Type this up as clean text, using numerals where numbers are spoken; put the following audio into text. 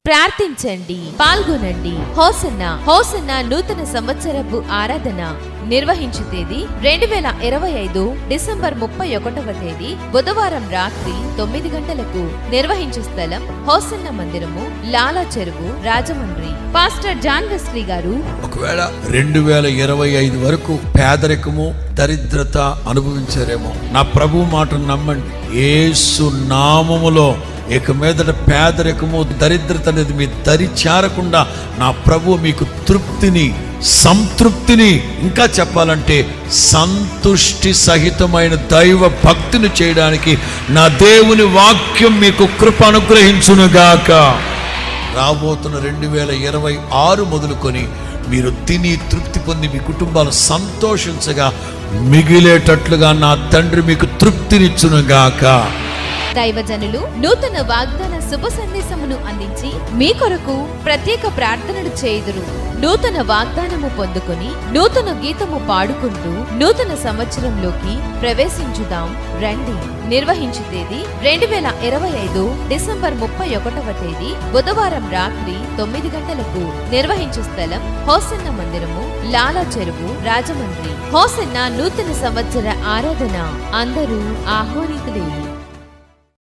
ప్రార్థించండి, పాల్గొనండి. హోసన్న నూతన సంవత్సరపు ఆరాధన నిర్వహించు తేదీ 2025 డిసెంబర్ 31వ తేదీ బుధవారం రాత్రి 9 గంటలకు. నిర్వహించు స్థలం హోసన్న మందిరము, లాలా చెరువు, రాజమండ్రి. పాస్టర్ జాన్ వెస్లీ గారు. ఒకవేళ 2025 వరకు పేదరికము, దరిద్రత అనుభవించారేమో, నా ప్రభు మాటను నమ్మండి. యేసు నామములో ఇక మీదట పేదరికము, దరిద్రత అనేది మీ దరి చేరకుండా నా ప్రభు మీకు తృప్తిని, సంతృప్తిని, ఇంకా చెప్పాలంటే సంతుష్టి సహితమైన దైవ భక్తిని చేయడానికి నా దేవుని వాక్యం మీకు కృప అనుగ్రహించునుగాక. రాబోతున్న 2026 మొదలుకొని మీరు తిని తృప్తి పొంది మీ కుటుంబాలు సంతోషించగా మిగిలేటట్లుగా నా తండ్రి మీకు తృప్తినిచ్చునుగాక. దైవజనులు నూతన వాగ్దాన శుభ సందేశమును అందించి మీ కొరకు ప్రత్యేక ప్రార్థనలు చేయుదురు. నూతన వాగ్దానము పొందుకొని నూతన గీతము పాడుకుంటూ నూతన సంవత్సరంలోకి ప్రవేశించుదాం రండి. నిర్వహించు తేదీ 2025 డిసెంబర్ 31వ తేదీ బుధవారం రాత్రి 9 గంటలకు. నిర్వహించు స్థలం హోసన్న మందిరము, లాలా చెరువు, రాజమండ్రి. హోసన్న నూతన సంవత్సర ఆరాధన అందరూ ఆహ్వానితులే.